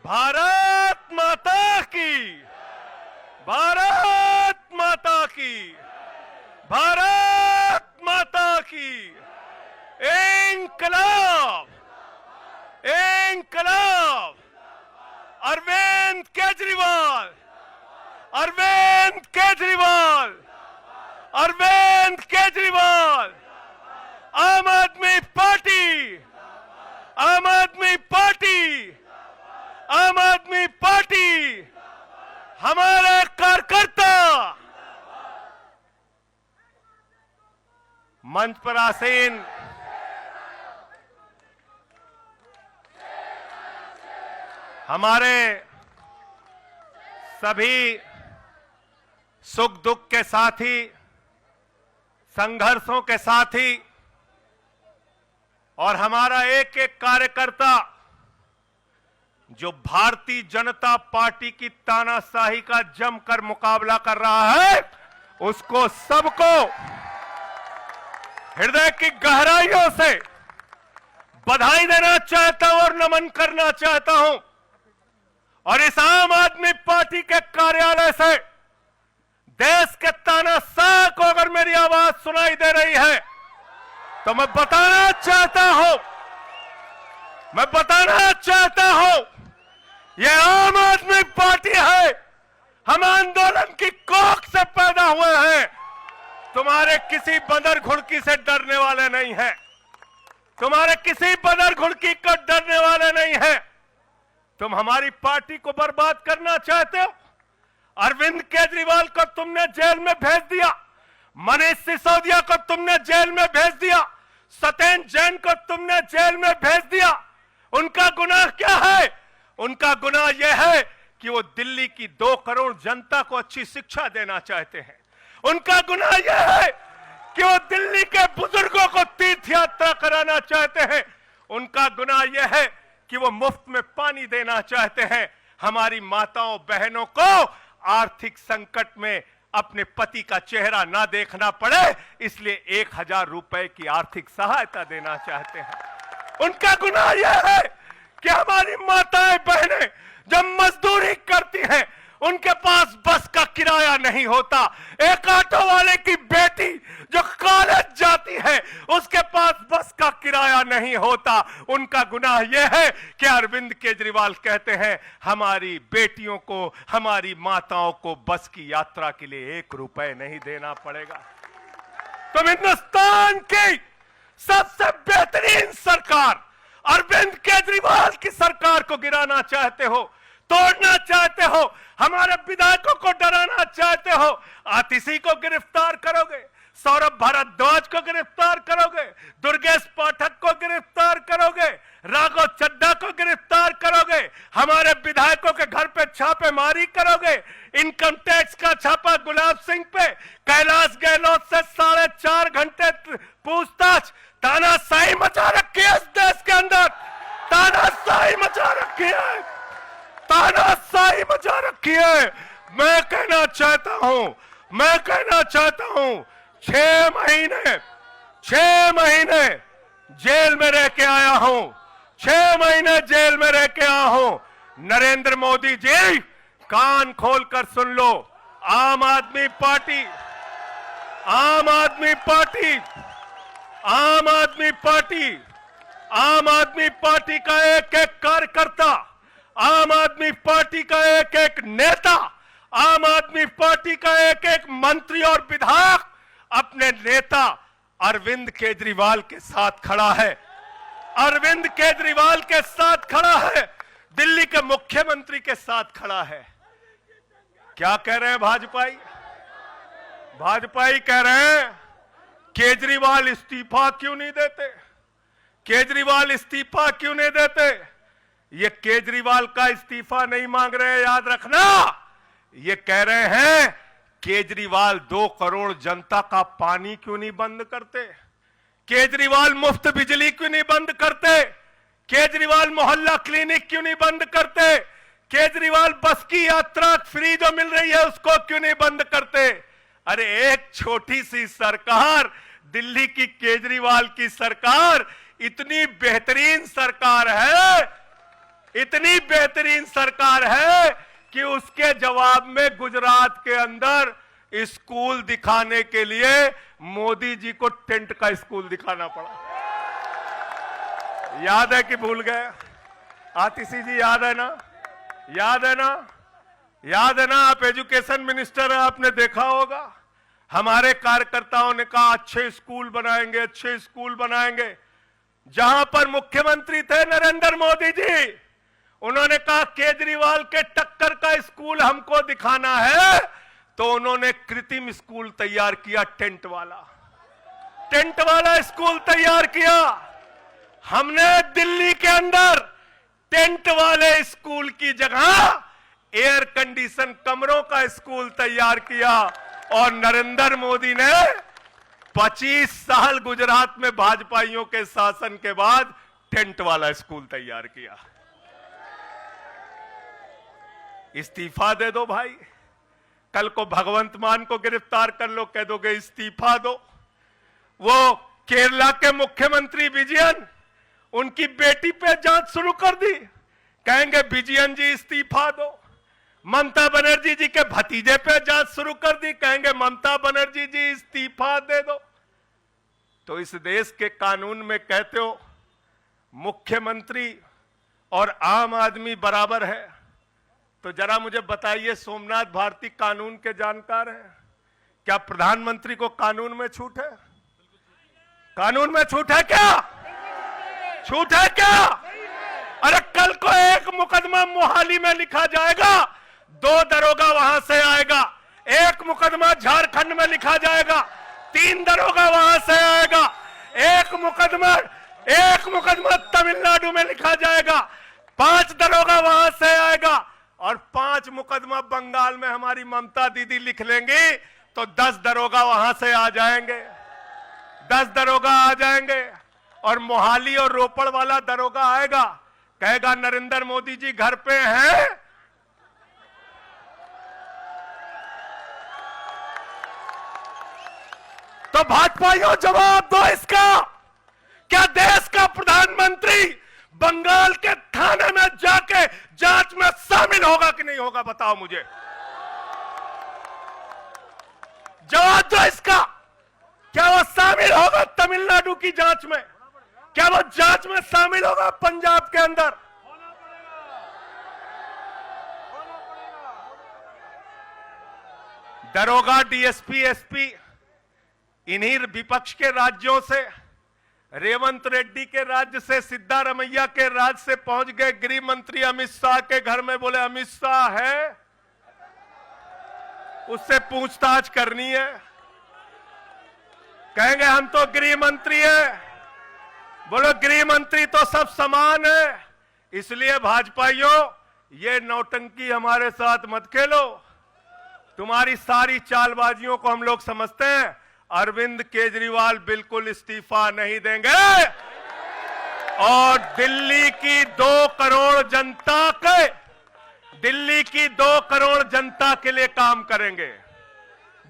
भारत माता की, भारत माता की, भारत माता की। इंकलाब, इंकलाब। अरविंद केजरीवाल, अरविंद केजरीवाल, अरविंद केजरीवाल। आम आदमी पार्टी, आम आदमी पार्टी, आम आदमी पार्टी। हमारे कार्यकर्ता मंच पर आसीन हमारे सभी सुख दुख के साथी, संघर्षों के साथी और हमारा एक एक कार्यकर्ता जो भारतीय जनता पार्टी की तानाशाही का जमकर मुकाबला कर रहा है, उसको सबको हृदय की गहराइयों से बधाई देना चाहता हूं और नमन करना चाहता हूं। और इस आम आदमी पार्टी के कार्यालय से देश के तानाशाह को अगर मेरी आवाज सुनाई दे रही है तो मैं बताना चाहता हूं यह आम आदमी पार्टी है। हम आंदोलन की कोख से पैदा हुए हैं। तुम्हारे किसी बंदर घुड़की से डरने वाले नहीं हैं। तुम्हारे किसी बंदर घुड़की को डरने वाले नहीं हैं। तुम हमारी पार्टी को बर्बाद करना चाहते हो। अरविंद केजरीवाल को तुमने जेल में भेज दिया, मनीष सिसोदिया को तुमने जेल में भेज दिया, सत्येंद्र जैन को तुमने जेल में भेज दिया। उनका गुनाह क्या है? उनका गुनाह यह है कि वो दिल्ली की 2 करोड़ जनता को अच्छी शिक्षा देना चाहते हैं। उनका गुनाह यह है कि वो दिल्ली के बुजुर्गों को तीर्थ यात्रा कराना चाहते हैं। उनका गुनाह यह है कि वो मुफ्त में पानी देना चाहते हैं। हमारी माताओं बहनों को आर्थिक संकट में अपने पति का चेहरा ना देखना पड़े, इसलिए 1000 रुपए की आर्थिक सहायता देना चाहते हैं। उनका गुनाह यह है कि हमारी माताएं बहनें जब मजदूरी करती हैं, उनके पास बस का किराया नहीं होता। एक ऑटो वाले की बेटी जो कॉलेज जाती है, उसके पास बस का किराया नहीं होता। उनका गुनाह यह है कि अरविंद केजरीवाल कहते हैं हमारी बेटियों को, हमारी माताओं को बस की यात्रा के लिए 1 रुपए नहीं देना पड़ेगा। तुम हिंदुस्तान की सबसे बेहतरीन सरकार अरविंद केजरीवाल की सरकार को गिराना चाहते हो, तोड़ना चाहते हो, हमारे विधायकों को डराना चाहते हो। आतिशी को गिरफ्तार करोगे, सौरभ भारद्वाज को गिरफ्तार करोगे, दुर्गेश पाठक को गिरफ्तार करोगे, राघव चड्ढा को गिरफ्तार करोगे, हमारे विधायकों के घर पे छापेमारी करोगे, इनकम टैक्स का छापा गुलाब सिंह पे, कैलाश गहलोत से 4.5 घंटे पूछताछ। तानाशाही मचा रखी है इस देश के अंदर, तानाशाही मचा रखी है, तानाशाही मचा रखी है। मैं कहना चाहता हूं 6 महीने जेल में रह के आया हूं, 6 महीने जेल में रह के आया हूं। नरेंद्र मोदी जी, कान खोलकर सुन लो। आम आदमी पार्टी, आम आदमी पार्टी, आम आदमी पार्टी, आम आदमी पार्टी का एक एक कार्यकर्ता, आम आदमी पार्टी का एक एक नेता, आम आदमी पार्टी का एक एक मंत्री और विधायक अपने नेता अरविंद केजरीवाल के साथ खड़ा है। अरविंद केजरीवाल के साथ खड़ा है, दिल्ली के मुख्यमंत्री के साथ खड़ा है। क्या कह रहे हैं भाजपाई? भाजपाई कह रहे हैं केजरीवाल इस्तीफा क्यों नहीं देते, केजरीवाल इस्तीफा क्यों नहीं देते। ये केजरीवाल का इस्तीफा नहीं मांग रहे हैं, याद रखना। ये कह रहे हैं केजरीवाल 2 करोड़ जनता का पानी क्यों नहीं बंद करते, केजरीवाल मुफ्त बिजली क्यों नहीं बंद करते, केजरीवाल मोहल्ला क्लिनिक क्यों नहीं बंद करते, केजरीवाल बस की यात्रा फ्री जो मिल रही है उसको क्यों नहीं बंद करते। अरे एक छोटी सी सरकार, दिल्ली की केजरीवाल की सरकार इतनी बेहतरीन सरकार है, इतनी बेहतरीन सरकार है कि उसके जवाब में गुजरात के अंदर स्कूल दिखाने के लिए मोदी जी को टेंट का स्कूल दिखाना पड़ा। याद है कि भूल गए? आतिशी जी याद है ना? याद है ना? याद है ना? आप एजुकेशन मिनिस्टर हैं, आपने देखा होगा हमारे कार्यकर्ताओं ने कहा अच्छे स्कूल बनाएंगे, अच्छे स्कूल बनाएंगे। जहां पर मुख्यमंत्री थे नरेंद्र मोदी जी, उन्होंने कहा केजरीवाल के टक्कर का स्कूल हमको दिखाना है, तो उन्होंने कृत्रिम स्कूल तैयार किया, टेंट वाला स्कूल तैयार किया। हमने दिल्ली के अंदर टेंट वाले स्कूल की जगह एयर कंडीशन कमरों का स्कूल तैयार किया। और नरेंद्र मोदी ने 25 साल गुजरात में भाजपाइयों के शासन के बाद टेंट वाला स्कूल तैयार किया। इस्तीफा दे दो भाई, कल को भगवंत मान को गिरफ्तार कर लो, कह दोगे इस्तीफा दो। वो केरला के मुख्यमंत्री विजयन, उनकी बेटी पे जांच शुरू कर दी, कहेंगे विजयन जी इस्तीफा दो। ममता बनर्जी जी के भतीजे पे जांच शुरू कर दी, कहेंगे ममता बनर्जी जी इस्तीफा दे दो। तो इस देश के कानून में कहते हो मुख्यमंत्री और आम आदमी बराबर है, तो जरा मुझे बताइए, सोमनाथ भारती कानून के जानकार हैं, क्या प्रधानमंत्री को कानून में छूट है? कानून में छूट है क्या? छूट है क्या? अरे कल को एक मुकदमा मोहाली में लिखा जाएगा, 2 दरोगा वहां से आएगा। एक मुकदमा झारखंड में लिखा जाएगा, 3 दरोगा वहां से आएगा। एक मुकदमा तमिलनाडु में लिखा जाएगा, 5 दरोगा वहां से आएगा। और 5 मुकदमा बंगाल में हमारी ममता दीदी लिख लेंगी, तो 10 दरोगा वहां से आ जाएंगे, 10 दरोगा आ जाएंगे। और मोहाली और रोपड़ वाला दरोगा आएगा, कहेगा नरेंद्र मोदी जी घर पे हैं। तो भाजपाइयों जवाब दो इसका, क्या देश का प्रधानमंत्री बंगाल के थाने में जाके जांच में शामिल होगा कि नहीं होगा? बताओ मुझे, जवाब दो इसका। क्या वो शामिल होगा तमिलनाडु की जांच में? क्या वो जांच में शामिल होगा पंजाब के अंदर? दरोगा, डीएसपी, एसपी इन्हीं विपक्ष के राज्यों से, रेवंत रेड्डी के राज्य से, सिद्धारमैया के राज्य से पहुंच गए गृह मंत्री अमित शाह के घर में। बोले अमित शाह है, उससे पूछताछ करनी है। कहेंगे हम तो गृह मंत्री है। बोलो गृह मंत्री तो सब समान है। इसलिए भाजपाइयों, ये नौटंकी हमारे साथ मत खेलो। तुम्हारी सारी चालबाजियों को हम लोग समझते हैं। अरविंद केजरीवाल बिल्कुल इस्तीफा नहीं देंगे और दिल्ली की 2 करोड़ जनता के लिए काम करेंगे।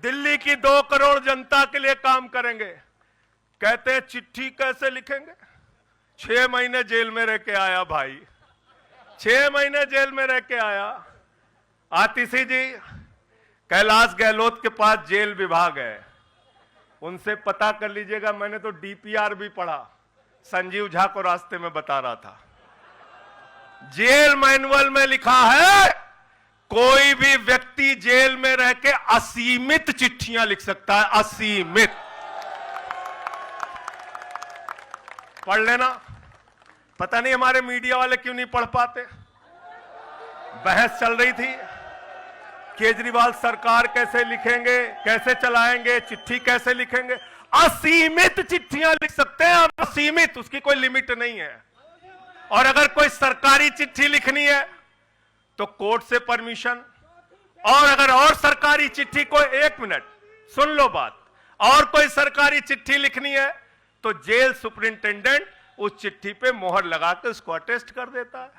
दिल्ली की 2 करोड़ जनता के लिए काम करेंगे। कहते हैं चिट्ठी कैसे लिखेंगे? 6 महीने जेल में रह के आया भाई, 6 महीने जेल में रह के आया। आतिशी जी, कैलाश गहलोत के पास जेल विभाग है, उनसे पता कर लीजिएगा। मैंने तो डीपीआर भी पढ़ा, संजीव झा को रास्ते में बता रहा था। जेल मैनुअल में लिखा है कोई भी व्यक्ति जेल में रह के असीमित चिट्ठियां लिख सकता है, असीमित। पढ़ लेना। पता नहीं हमारे मीडिया वाले क्यों नहीं पढ़ पाते। बहस चल रही थी, केजरीवाल सरकार कैसे लिखेंगे, कैसे चलाएंगे, चिट्ठी कैसे लिखेंगे। असीमित चिट्ठियां लिख सकते हैं, असीमित, उसकी कोई लिमिट नहीं है। और अगर कोई सरकारी चिट्ठी लिखनी है तो कोर्ट से परमिशन, और अगर और सरकारी चिट्ठी को, 1 मिनट सुन लो बात, और कोई सरकारी चिट्ठी लिखनी है तो जेल सुपरिंटेंडेंट उस चिट्ठी पे मोहर लगा के उसको अटेस्ट कर देता है,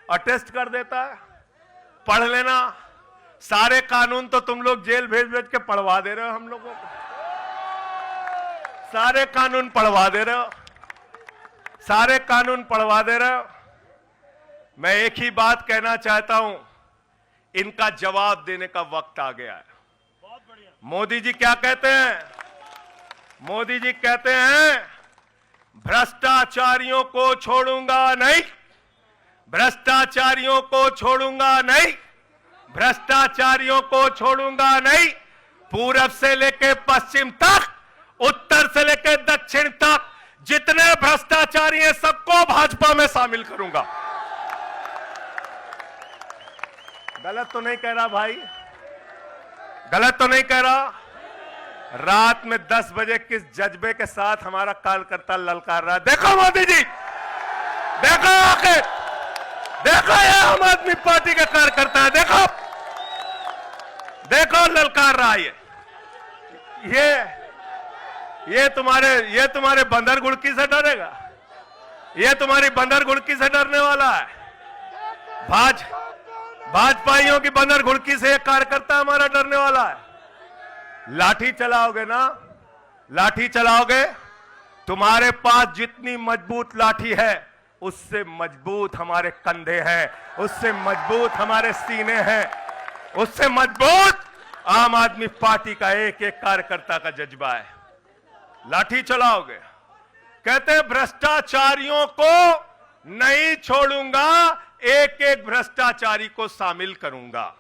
अटेस्ट कर देता है। पढ़ लेना। सारे कानून तो तुम लोग जेल भेज भेज के पढ़वा दे रहे हो हम लोगों को, सारे कानून पढ़वा दे रहे हो, सारे कानून पढ़वा दे रहे हो। मैं एक ही बात कहना चाहता हूं, इनका जवाब देने का वक्त आ गया है। मोदी जी क्या कहते हैं? मोदी जी कहते हैं भ्रष्टाचारियों को छोड़ूंगा नहीं, भ्रष्टाचारियों को छोड़ूंगा नहीं, भ्रष्टाचारियों को छोड़ूंगा नहीं। पूरब से लेकर पश्चिम तक, उत्तर से लेकर दक्षिण तक जितने भ्रष्टाचारी हैं सबको भाजपा में शामिल करूंगा। गलत तो नहीं कह रहा भाई? गलत तो नहीं कह रहा? रात में 10 बजे किस जज्बे के साथ हमारा कार्यकर्ता ललकार रहा है। देखो मोदी जी, देखो आके, देखो ये आम आदमी पार्टी के कार्यकर्ता है, देखो देखो ललकार रहा है। ये तुम्हारे बंदर गुड़की से डरेगा? ये तुम्हारी बंदर गुड़की से डरने वाला है? भाजपाइयों की बंदर गुड़की से एक कार्यकर्ता हमारा डरने वाला है? लाठी चलाओगे ना, लाठी चलाओगे, तुम्हारे पास जितनी मजबूत लाठी है उससे मजबूत हमारे कंधे हैं, उससे मजबूत हमारे सीने हैं, उससे मजबूत आम आदमी पार्टी का एक एक कार्यकर्ता का जज्बा है। लाठी चलाओगे। कहते हैं भ्रष्टाचारियों को नहीं छोड़ूंगा, एक एक भ्रष्टाचारी को शामिल करूंगा।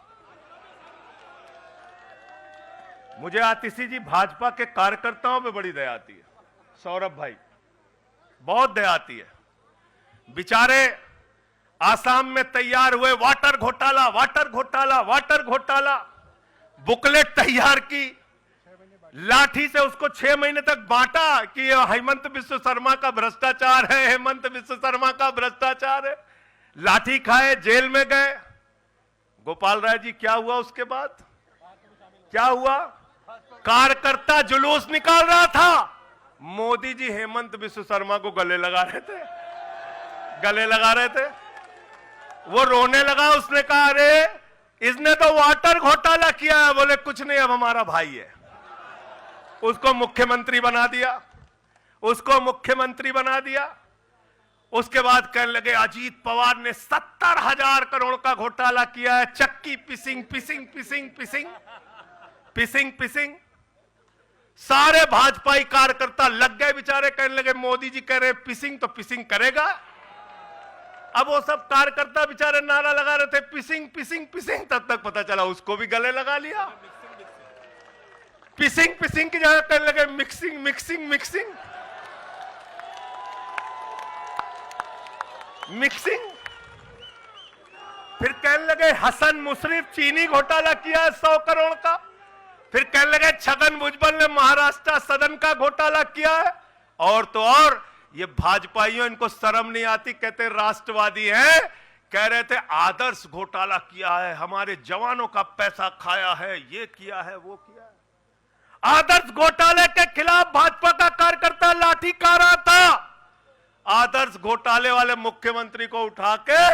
मुझे आतिशी जी भाजपा के कार्यकर्ताओं पे बड़ी दया आती है, सौरभ भाई, बहुत दया आती है। बेचारे आसाम में तैयार हुए वाटर घोटाला, वाटर घोटाला, वाटर घोटाला, बुकलेट तैयार की, लाठी से उसको 6 महीने तक बांटा कि हेमंत बिस्व शर्मा का भ्रष्टाचार है, हेमंत बिस्व शर्मा का भ्रष्टाचार है। लाठी खाए, जेल में गए। गोपाल राय जी क्या हुआ उसके बाद? क्या हुआ? कार्यकर्ता जुलूस निकाल रहा था, मोदी जी हेमंत बिस्व शर्मा को गले लगा रहे थे, गले लगा रहे थे। वो रोने लगा, उसने कहा अरे इसने तो वाटर घोटाला किया है। बोले कुछ नहीं, अब हमारा भाई है। उसको मुख्यमंत्री बना दिया, उसको मुख्यमंत्री बना दिया। उसके बाद कहने लगे अजीत पवार ने 70,000 करोड़ का घोटाला किया है, चक्की पिसिंग पिसिंग पिसिंग पिसिंग पिसिंग पिसिंग। सारे भाजपाई कार्यकर्ता लग गए बेचारे, कहने लगे मोदी जी कह रहे पिसिंग तो पिसिंग करेगा। अब वो सब कार्यकर्ता बेचारे नारा लगा रहे थे पिसिंग पिसिंग पिसिंग, तब तक पता चला उसको भी गले लगा लिया। पिसिंग पिसिंग की जगह कहने लगे मिक्सिंग मिक्सिंग मिक्सिंग मिक्सिंग। फिर कहने लगे हसन मुशर्रफ चीनी घोटाला किया है 100 करोड़ का। फिर कहने लगे छगन भुजबल ने महाराष्ट्र सदन का घोटाला किया है। और तो और ये भाजपाइयों, इनको शर्म नहीं आती, कहते राष्ट्रवादी हैं, कह रहे थे आदर्श घोटाला किया है, हमारे जवानों का पैसा खाया है, ये किया है, वो किया है। आदर्श घोटाले के खिलाफ भाजपा का कार्यकर्ता लाठी खा रहा था। आदर्श घोटाले वाले मुख्यमंत्री को उठा के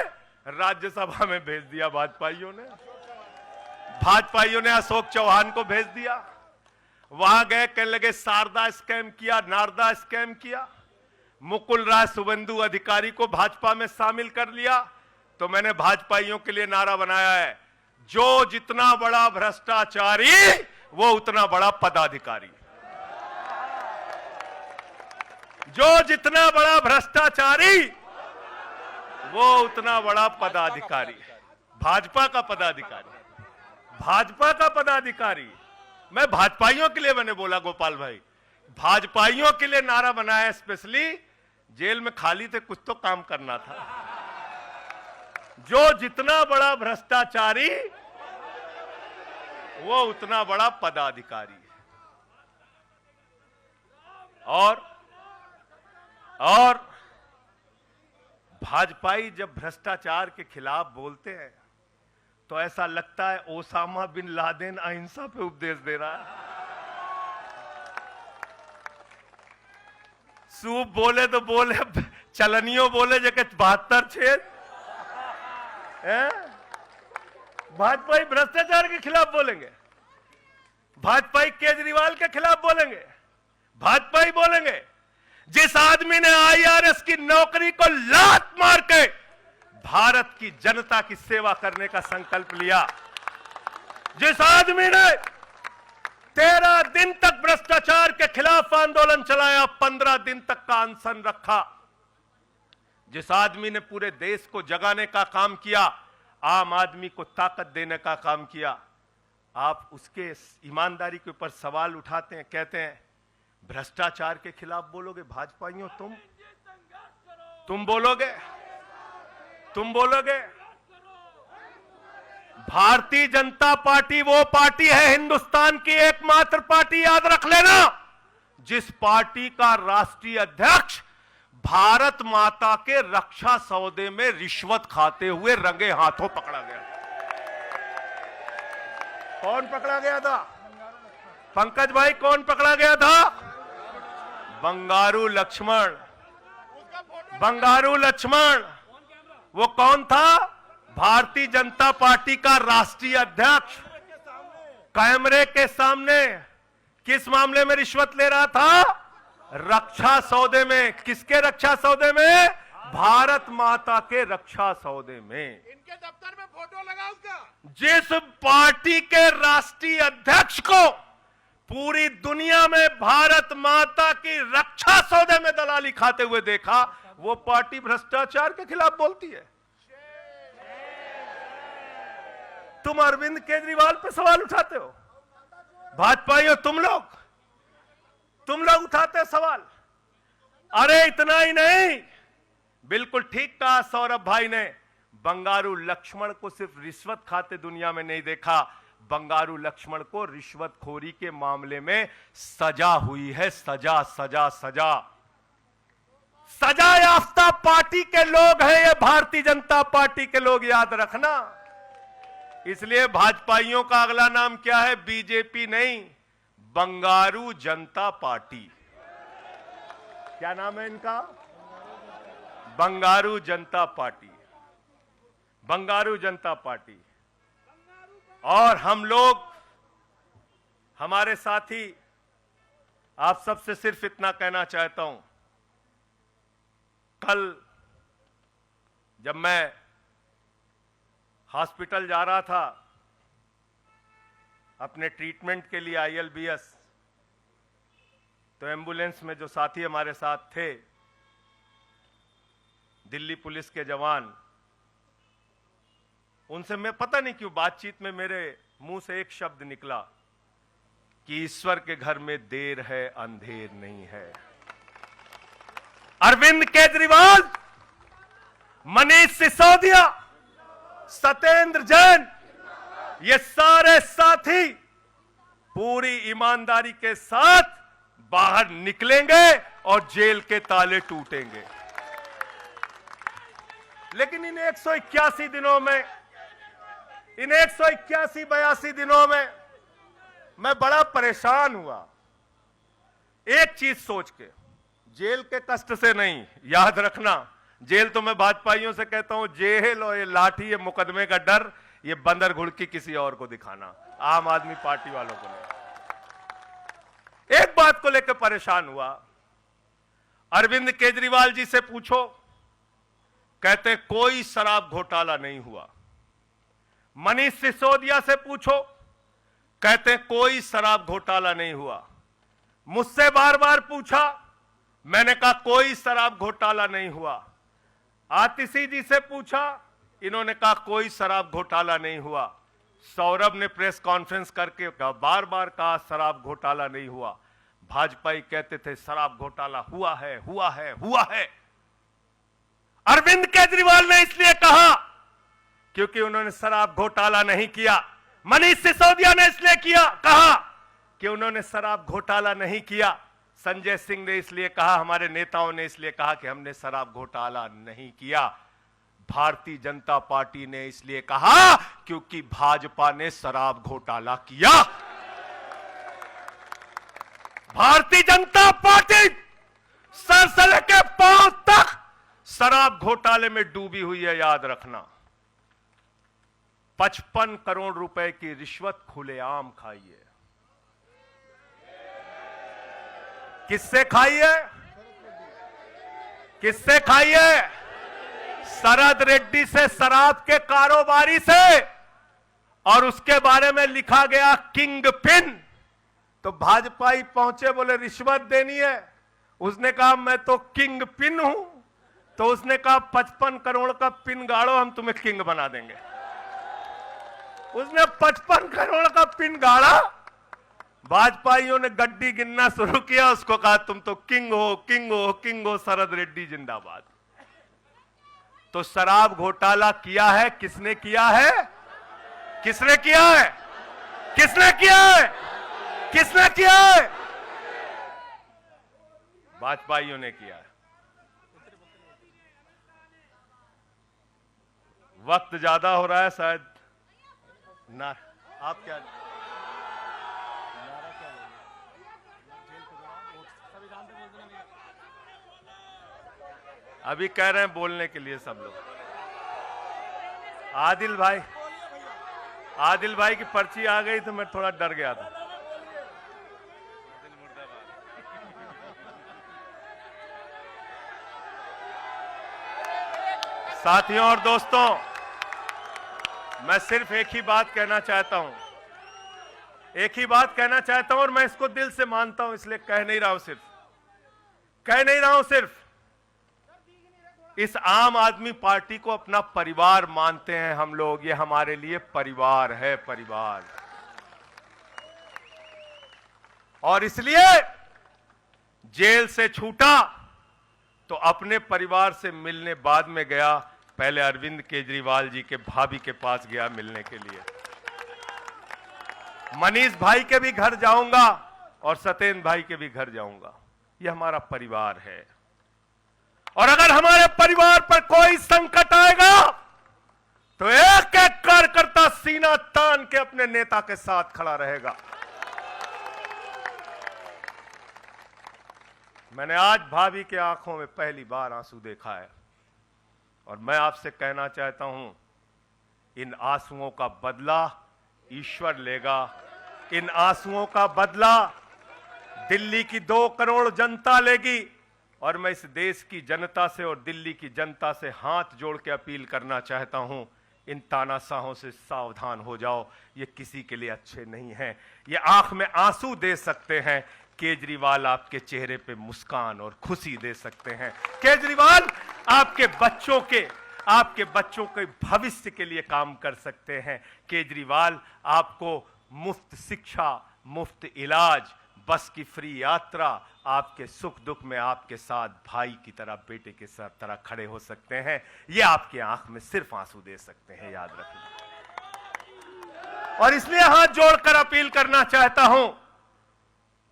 राज्यसभा में भेज दिया भाजपाइयों ने। भाजपाइयों ने अशोक चौहान को भेज दिया। वहां गए, कहने लगे शारदा स्कैम किया, नारदा स्कैम किया। मुकुल राय शुभेंदु अधिकारी को भाजपा में शामिल कर लिया। तो मैंने भाजपाइयों के लिए नारा बनाया है, जो जितना बड़ा भ्रष्टाचारी वो उतना बड़ा पदाधिकारी। जो जितना बड़ा भ्रष्टाचारी वो उतना बड़ा पदाधिकारी। भाजपा का पदाधिकारी, भाजपा का पदाधिकारी। मैं भाजपाइयों के लिए मैंने बोला गोपाल भाई, भाजपाइयों के लिए नारा बनाया स्पेशली। जेल में खाली थे, कुछ तो काम करना था। जो जितना बड़ा भ्रष्टाचारी वो उतना बड़ा पदाधिकारी है। और भाजपाई जब भ्रष्टाचार के खिलाफ बोलते हैं तो ऐसा लगता है ओसामा बिन लादेन अहिंसा पे उपदेश दे रहा है। सूप बोले तो बोले, चलनियों बोले जगह 72 छेद। भाजपाई भ्रष्टाचार के खिलाफ बोलेंगे, भाजपाई केजरीवाल के खिलाफ बोलेंगे, भाजपाई बोलेंगे जिस आदमी ने IRS की नौकरी को लात मार के भारत की जनता की सेवा करने का संकल्प लिया, जिस आदमी ने 13 दिन तक भ्रष्टाचार के खिलाफ आंदोलन चलाया, 15 दिन तक का अनशन रखा, जिस आदमी ने पूरे देश को जगाने का काम किया, आम आदमी को ताकत देने का काम किया, आप उसके ईमानदारी के ऊपर सवाल उठाते हैं, कहते हैं भ्रष्टाचार के खिलाफ बोलोगे? भाजपाइयों तुम बोलोगे? तुम बोलोगे? भारतीय जनता पार्टी वो पार्टी है, हिंदुस्तान की एकमात्र पार्टी, याद रख लेना, जिस पार्टी का राष्ट्रीय अध्यक्ष भारत माता के रक्षा सौदे में रिश्वत खाते हुए रंगे हाथों पकड़ा गया। कौन पकड़ा गया था? पंकज भाई, कौन पकड़ा गया था? बंगारू लक्ष्मण। बंगारू लक्ष्मण वो कौन था? भारतीय जनता पार्टी का राष्ट्रीय अध्यक्ष। कैमरे के सामने किस मामले में रिश्वत ले रहा था? रक्षा सौदे में। किसके रक्षा सौदे में? भारत माता के रक्षा सौदे में। इनके दफ्तर में फोटो लगा उसका। जिस पार्टी के राष्ट्रीय अध्यक्ष को पूरी दुनिया में भारत माता की रक्षा सौदे में दलाली खाते हुए देखा, वो पार्टी भ्रष्टाचार के खिलाफ बोलती है। तुम अरविंद केजरीवाल पे सवाल उठाते हो, भाजपाइयों तुम लोग उठाते सवाल। अरे इतना ही नहीं, बिल्कुल ठीक कहा सौरभ भाई ने, बंगारू लक्ष्मण को सिर्फ रिश्वत खाते दुनिया में नहीं देखा, बंगारू लक्ष्मण को रिश्वतखोरी के मामले में सजा हुई है। सजा सजा सजा सजा याफ्ता पार्टी के लोग हैं ये, भारतीय जनता पार्टी के लोग, याद रखना। इसलिए भाजपाइयों का अगला नाम क्या है? बीजेपी नहीं, बंगारू जनता पार्टी। क्या नाम है इनका? बंगारू जनता पार्टी। बंगारू जनता पार्टी। और हम लोग, हमारे साथी, आप सबसे सिर्फ इतना कहना चाहता हूं, कल जब मैं हॉस्पिटल जा रहा था अपने ट्रीटमेंट के लिए ILBS, तो एम्बुलेंस में जो साथी हमारे साथ थे, दिल्ली पुलिस के जवान, उनसे मैं पता नहीं क्यों बातचीत में मेरे मुंह से एक शब्द निकला कि ईश्वर के घर में देर है अंधेर नहीं है। अरविंद केजरीवाल, मनीष सिसोदिया, सत्येंद्र जैन, ये सारे साथी पूरी ईमानदारी के साथ बाहर निकलेंगे और जेल के ताले टूटेंगे। लेकिन इन 181 दिनों में, इन 181-82 दिनों में मैं बड़ा परेशान हुआ, एक चीज सोच के, जेल के कष्ट से नहीं, याद रखना, जेल तो मैं भाजपाइयों से कहता हूं, जेल और ये लाठी, ये मुकदमे का डर, ये बंदर घुड़की किसी और को दिखाना, आम आदमी पार्टी वालों को नहीं। एक बात को लेकर परेशान हुआ, अरविंद केजरीवाल जी से पूछो, कहते कोई शराब घोटाला नहीं हुआ। मनीष सिसोदिया से पूछो, कहते कोई शराब घोटाला नहीं हुआ। मुझसे बार बार पूछा, मैंने कहा कोई शराब घोटाला नहीं हुआ। आतिशी जी से पूछा, इन्होंने कहा कोई शराब घोटाला नहीं हुआ। सौरभ ने प्रेस कॉन्फ्रेंस करके बार बार कहा शराब घोटाला नहीं हुआ। भाजपाई कहते थे शराब घोटाला हुआ है, हुआ है, हुआ है। अरविंद केजरीवाल ने इसलिए कहा क्योंकि उन्होंने शराब घोटाला नहीं किया। मनीष सिसोदिया ने इसलिए कहा कि उन्होंने शराब घोटाला नहीं किया। संजय सिंह ने इसलिए कहा, हमारे नेताओं ने इसलिए कहा कि हमने शराब घोटाला नहीं किया। भारतीय जनता पार्टी ने इसलिए कहा क्योंकि भाजपा ने शराब घोटाला किया। भारतीय जनता पार्टी सर से लेकर पांव तक शराब घोटाले में डूबी हुई है, याद रखना। 55 करोड़ रुपए की रिश्वत खुलेआम खाई है। किससे खाई है? किससे खाई है? शरद रेड्डी से शराब के कारोबारी से, और उसके बारे में लिखा गया किंग पिन। तो भाजपाई पहुंचे, बोले रिश्वत देनी है। उसने कहा मैं तो किंग पिन हूं। तो उसने कहा 55 करोड़ का पिन गाड़ो, हम तुम्हें किंग बना देंगे। उसने 55 करोड़ का पिन गाड़ा। भाजपाइयों ने गड्डी गिनना शुरू किया, उसको कहा तुम तो किंग हो, किंग हो, किंग हो, शरद रेड्डी जिंदाबाद। तो शराब घोटाला किया है किसने किया है? किसने किया है? किसने किया है? किसने किया है? भाजपाइयों ने किया है। वक्त ज्यादा हो रहा है शायद ना। आप क्या अभी कह रहे हैं बोलने के लिए सब लोग? आदिल भाई की पर्ची आ गई तो मैं थोड़ा डर गया था। साथियों और दोस्तों, मैं सिर्फ एक ही बात कहना चाहता हूं, एक ही बात कहना चाहता हूं, और मैं इसको दिल से मानता हूं, इसलिए कह नहीं रहा हूं सिर्फ इस आम आदमी पार्टी को अपना परिवार मानते हैं हम लोग। ये हमारे लिए परिवार है, परिवार। और इसलिए जेल से छूटा तो अपने परिवार से मिलने बाद में गया, पहले अरविंद केजरीवाल जी के भाभी के पास गया मिलने के लिए। मनीष भाई के भी घर जाऊंगा और सत्येंद्र भाई के भी घर जाऊंगा। ये हमारा परिवार है। और अगर हमारे परिवार पर कोई संकट आएगा तो एक एक कार्यकर्ता सीना तान के अपने नेता के साथ खड़ा रहेगा। मैंने आज भाभी के आंखों में पहली बार आंसू देखा है, और मैं आपसे कहना चाहता हूं, इन आंसुओं का बदला ईश्वर लेगा। इन आंसुओं का बदला दिल्ली की 2 करोड़ जनता लेगी। और मैं इस देश की जनता से और दिल्ली की जनता से हाथ जोड़ के अपील करना चाहता हूं, इन तानाशाहों से सावधान हो जाओ। ये किसी के लिए अच्छे नहीं हैं। ये आंख में आंसू दे सकते हैं, केजरीवाल आपके चेहरे पे मुस्कान और खुशी दे सकते हैं। केजरीवाल आपके बच्चों के भविष्य के लिए काम कर सकते हैं। केजरीवाल आपको मुफ्त शिक्षा, मुफ्त इलाज, बस की फ्री यात्रा, आपके सुख दुख में आपके साथ भाई की तरह, बेटे के साथ तरह खड़े हो सकते हैं। ये आपकी आंख में सिर्फ आंसू दे सकते हैं, याद रखिए। और इसलिए हाथ जोड़कर अपील करना चाहता हूं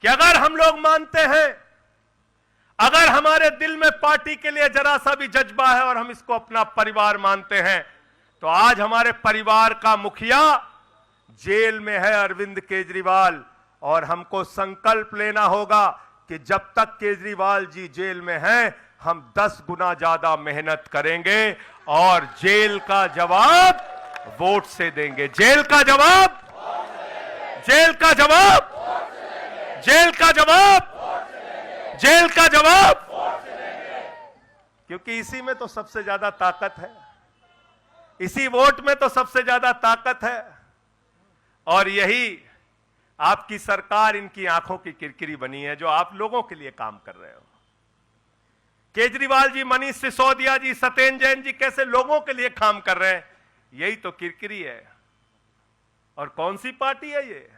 कि अगर हम लोग मानते हैं, अगर हमारे दिल में पार्टी के लिए जरा सा भी जज्बा है और हम इसको अपना परिवार मानते हैं, तो आज हमारे परिवार का मुखिया जेल में है, अरविंद केजरीवाल। और हमको संकल्प लेना होगा कि जब तक केजरीवाल जी जेल में हैं, हम 10 गुना ज्यादा मेहनत करेंगे और जेल का जवाब वोट से देंगे। जेल का जवाब, जेल का जवाब, जेल का जवाब, जेल का जवाब। क्योंकि इसी में तो सबसे ज्यादा ताकत है, इसी वोट में तो सबसे ज्यादा ताकत है। और यही आपकी सरकार इनकी आंखों की किरकिरी बनी है, जो आप लोगों के लिए काम कर रहे हो। केजरीवाल जी, मनीष सिसोदिया जी, सत्येंद्र जैन जी कैसे लोगों के लिए काम कर रहे हैं, यही तो किरकिरी है। और कौन सी पार्टी है ये?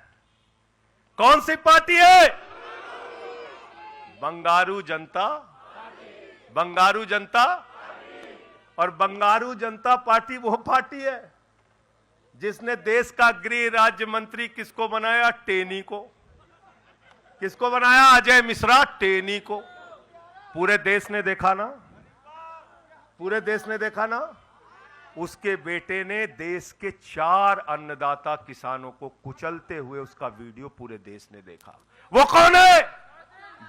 कौन सी पार्टी है? बंगारू जनता, बंगारू जनता। और बंगारू जनता पार्टी वो पार्टी है जिसने देश का गृह राज्य मंत्री किसको बनाया? टेनी को। किसको बनाया? अजय मिश्रा टेनी को। पूरे देश ने देखा ना, पूरे देश ने देखा ना। उसके बेटे ने देश के 4 अन्नदाता किसानों को कुचलते हुए उसका वीडियो पूरे देश ने देखा। वो कौन है?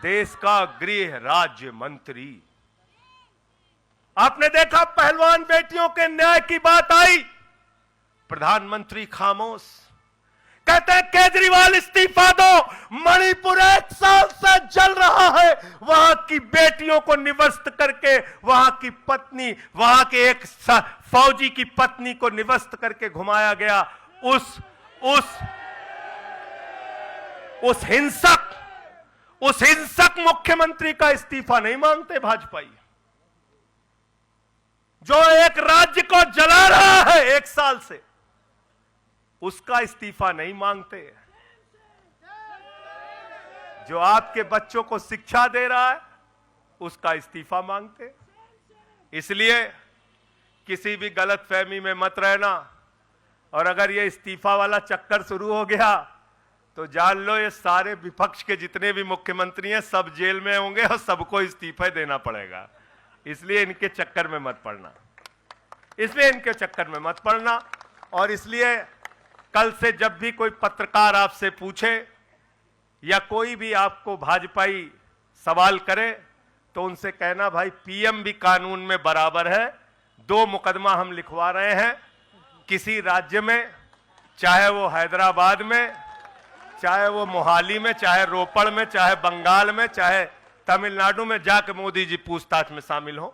देश का गृह राज्य मंत्री। आपने देखा पहलवान बेटियों के न्याय की बात आई, प्रधानमंत्री खामोश। कहते हैं केजरीवाल इस्तीफा दो। मणिपुर 1 साल से जल रहा है, वहां की बेटियों को निवस्त करके, वहां की पत्नी, वहां के एक फौजी की पत्नी को निवस्त करके घुमाया गया। उस हिंसक मुख्यमंत्री का इस्तीफा नहीं मांगते भाजपाई, जो एक राज्य को जला रहा है 1 साल से, उसका इस्तीफा नहीं मांगते। जो आपके बच्चों को शिक्षा दे रहा है, उसका इस्तीफा मांगते। इसलिए किसी भी गलतफहमी में मत रहना, और अगर ये इस्तीफा वाला चक्कर शुरू हो गया तो जान लो ये सारे विपक्ष के जितने भी मुख्यमंत्री हैं सब जेल में होंगे और सबको इस्तीफा देना पड़ेगा। इसलिए इनके चक्कर में मत पड़ना, और इसलिए कल से जब भी कोई पत्रकार आपसे पूछे या कोई भी आपको भाजपाई सवाल करे तो उनसे कहना, भाई पीएम भी कानून में बराबर है। 2 मुकदमा हम लिखवा रहे हैं किसी राज्य में, चाहे वो हैदराबाद में, चाहे वो मोहाली में, चाहे रोपड़ में, चाहे बंगाल में, चाहे तमिलनाडु में, जाके मोदी जी पूछताछ में शामिल हो।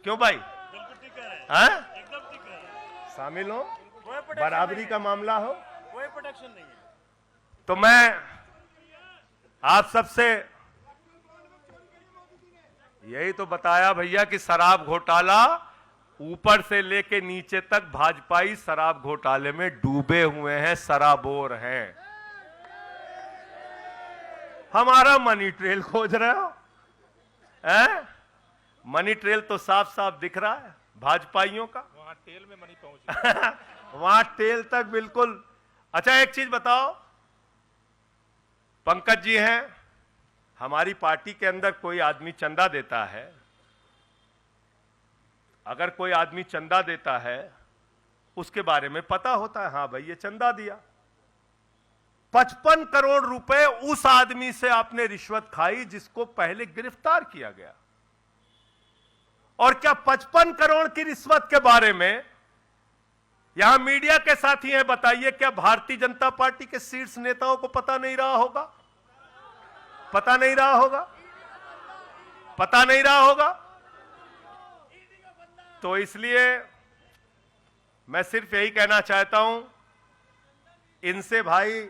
क्यों भाई? शामिल हो, बराबरी का मामला हो, कोई प्रोटेक्शन नहीं है। तो मैं आप सबसे यही तो बताया भैया कि शराब घोटाला ऊपर से लेके नीचे तक भाजपाई शराब घोटाले में डूबे हुए हैं, सराबोर हैं। हमारा मनी ट्रेल खोज रहे हो, मनी ट्रेल तो साफ साफ दिख रहा है भाजपाइयों का। वहां टेल में मनी पहुंच वहां टेल तक बिल्कुल। अच्छा एक चीज बताओ, पंकज जी हैं, हमारी पार्टी के अंदर कोई आदमी चंदा देता है, अगर कोई आदमी चंदा देता है उसके बारे में पता होता है, हाँ भाई ये चंदा दिया। 55 करोड़ रुपए उस आदमी से आपने रिश्वत खाई जिसको पहले गिरफ्तार किया गया। और क्या 55 करोड़ की रिश्वत के बारे में यहां मीडिया के साथी हैं, बताइए क्या भारतीय जनता पार्टी के शीर्ष नेताओं को पता नहीं रहा होगा? पता नहीं रहा होगा। तो इसलिए मैं सिर्फ यही कहना चाहता हूं इनसे भाई,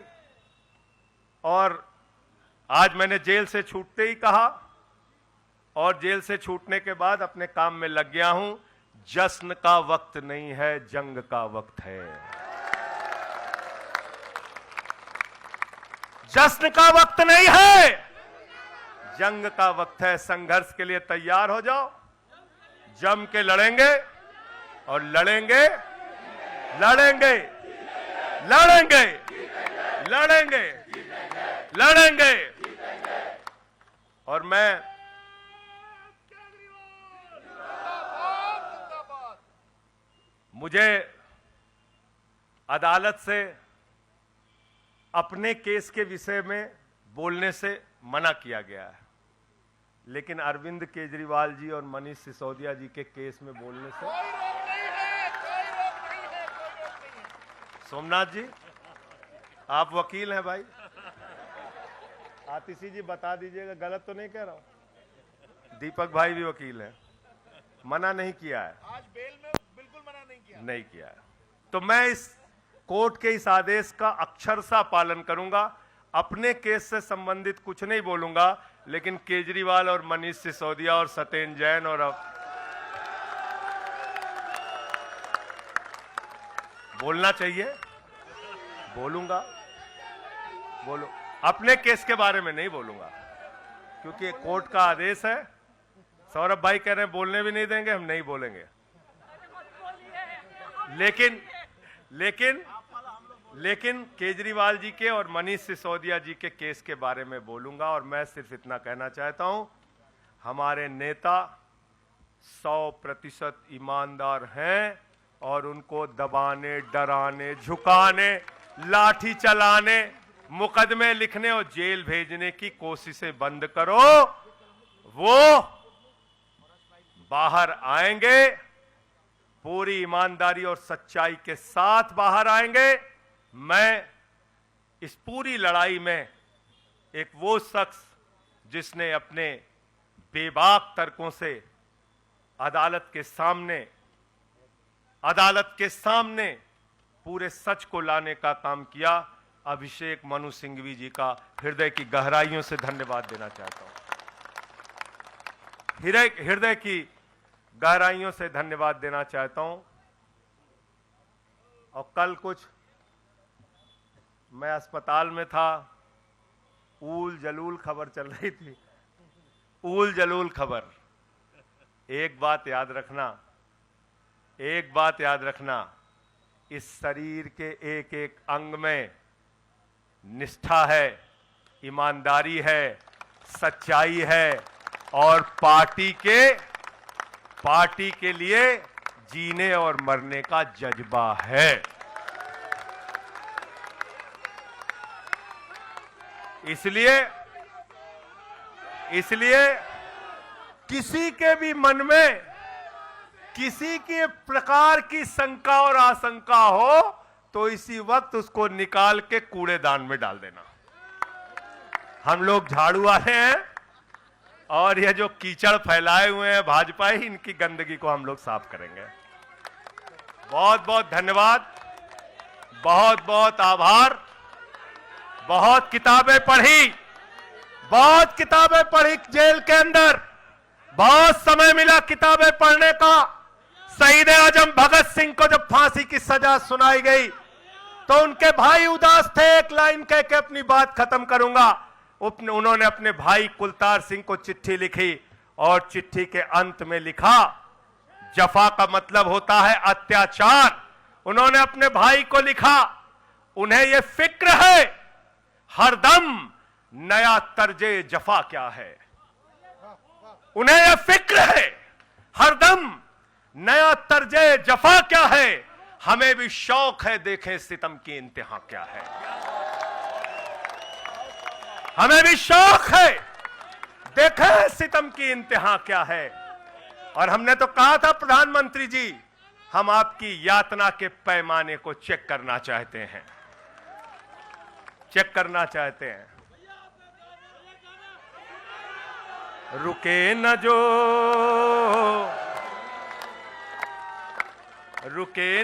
और आज मैंने जेल से छूटते ही कहा और जेल से छूटने के बाद अपने काम में लग गया हूं। जश्न का वक्त नहीं है, जंग का वक्त है। जश्न का वक्त नहीं है, जंग का वक्त है। संघर्ष के लिए तैयार हो जाओ, जम के लड़ेंगे और लड़ेंगे लड़ेंगे लड़ेंगे लड़ेंगे लड़ेंगे। और मैं मुझे अदालत से अपने केस के विषय में बोलने से मना किया गया है, लेकिन अरविंद केजरीवाल जी और मनीष सिसोदिया जी के केस में बोलने से सोमनाथ जी आप वकील हैं भाई, आतिशी जी बता दीजिएगा, गलत तो नहीं कह रहा हूं। दीपक भाई भी वकील हैं, मना नहीं किया है, आज बेल में बिल्कुल मना नहीं किया है। तो मैं इस कोर्ट के इस आदेश का अक्षरशः पालन करूंगा। अपने केस से संबंधित कुछ नहीं बोलूंगा, लेकिन केजरीवाल और मनीष सिसोदिया और सत्येंद्र जैन और बोलना चाहिए, बोलूंगा, बोलो। अपने केस के बारे में नहीं बोलूंगा क्योंकि कोर्ट का आदेश है। सौरभ भाई कह रहे हैं बोलने भी नहीं देंगे, हम नहीं बोलेंगे। लेकिन केजरीवाल जी के और मनीष सिसोदिया जी के केस के बारे में बोलूंगा। और मैं सिर्फ इतना कहना चाहता हूं, हमारे नेता 100% ईमानदार हैं और उनको दबाने, डराने, झुकाने, लाठी चलाने, मुकदमे लिखने और जेल भेजने की कोशिशें बंद करो। वो बाहर आएंगे, पूरी ईमानदारी और सच्चाई के साथ बाहर आएंगे। मैं इस पूरी लड़ाई में एक वो शख्स जिसने अपने बेबाक तर्कों से अदालत के सामने पूरे सच को लाने का काम किया, अभिषेक मनु सिंघवी जी का हृदय की गहराइयों से धन्यवाद देना चाहता हूं। हृदय की गहराइयों से धन्यवाद देना चाहता हूं। और कल कुछ मैं अस्पताल में था, ऊल जलूल खबर चल रही थी, ऊल जलूल खबर। एक बात याद रखना, इस शरीर के एक एक अंग में निष्ठा है, ईमानदारी है, सच्चाई है और पार्टी के लिए जीने और मरने का जज्बा है। इसलिए किसी के भी मन में किसी के प्रकार की शंका और आशंका हो तो इसी वक्त उसको निकाल के कूड़ेदान में डाल देना। हम लोग झाड़ू वाले हैं और ये जो कीचड़ फैलाए हुए हैं भाजपा ही, इनकी गंदगी को हम लोग साफ करेंगे। बहुत बहुत धन्यवाद, बहुत बहुत आभार। बहुत किताबें पढ़ी जेल के अंदर, बहुत समय मिला किताबें पढ़ने का। शहीद आजम भगत सिंह को जब फांसी की सजा सुनाई गई तो उनके भाई उदास थे। एक लाइन कह के अपनी बात खत्म करूंगा। उन्होंने अपने भाई कुलतार सिंह को चिट्ठी लिखी और चिट्ठी के अंत में लिखा, जफा का मतलब होता है अत्याचार। उन्होंने अपने भाई को लिखा, उन्हें यह फिक्र है हरदम नया तर्जे जफा क्या है। उन्हें यह फिक्र है हरदम नया तर्जे जफा क्या है। हमें भी शौक है देखें सितम की इंतहा क्या है। हमें भी शौक है देखें सितम की इंतहा क्या है। और हमने तो कहा था प्रधानमंत्री जी, हम आपकी यातना के पैमाने को चेक करना चाहते हैं, रुके न जो, झुके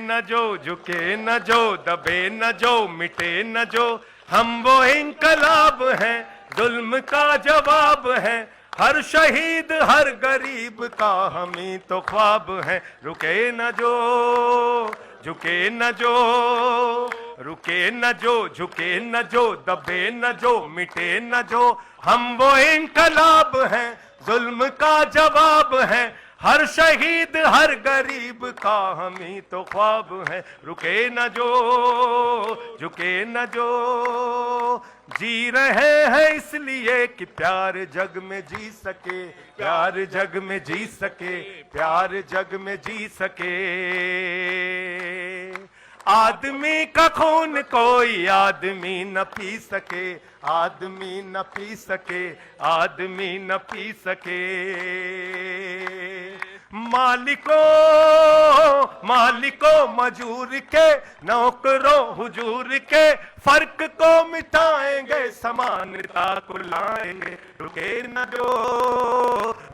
न जो, दबे न जो, मिटे न जो, हम वो इंकलाब हैं, जुल्म का जवाब है। हर शहीद हर गरीब का हम ही तो ख्वाब है। रुके न जो, झुके न जो, रुके न जो, झुके न जो, दबे न जो, मिटे न जो, हम वो इंकलाब हैं, जुल्म का जवाब है। हर शहीद हर गरीब का हम ही तो ख्वाब है। रुके न जो, झुके न जो, जी रहे हैं इसलिए कि प्यार जग में जी सके, प्यार जग में जी सके, प्यार जग में जी सके। आदमी का खून कोई आदमी न पी सके, आदमी न पी सके, आदमी न पी सके। मालिकों मजूर के, नौकरों हुजूर के, फर्क को मिटाएंगे, समानता को लाएंगे। रुके न जो,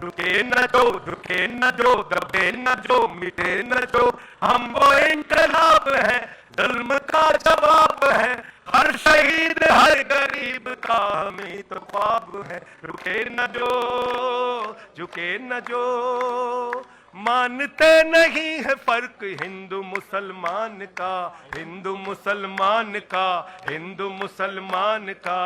रुके न जो, रुके न जो, दबे न जो, मिटे न जो, हम वो इंकलाब है, जुल्म का जवाब है। हर शहीद हर गरीब का हमें तो ख्वाब है। रुके न जो, झुके न जो, मानते नहीं है फर्क हिंदू मुसलमान का, हिंदू मुसलमान का, हिंदू मुसलमान का।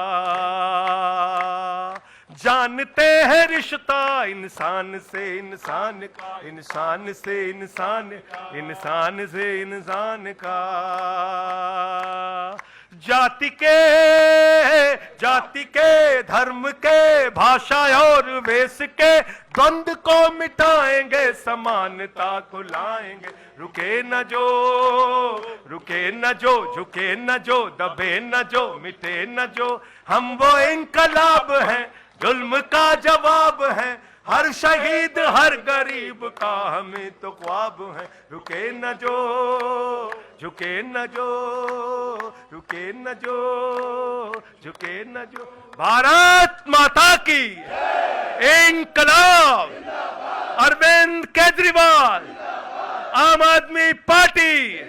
जानते हैं रिश्ता इंसान से इंसान का, इंसान से इंसान, इंसान से इंसान का। जाति के धर्म के भाषा और वेश के द्वंद को मिटाएंगे, समानता को लाएंगे। रुके न जो, रुके न जो, झुके न जो, दबे न जो, मिटे न जो, हम वो इंकलाब हैं, जुल्म का जवाब है। हर शहीद हर गरीब का हमें तो ख्वाब है। रुके न जो, झुके न जो, झुके न जो, झुके न जो। भारत माता की इंकलाब, अरविंद केजरीवाल, आम आदमी पार्टी।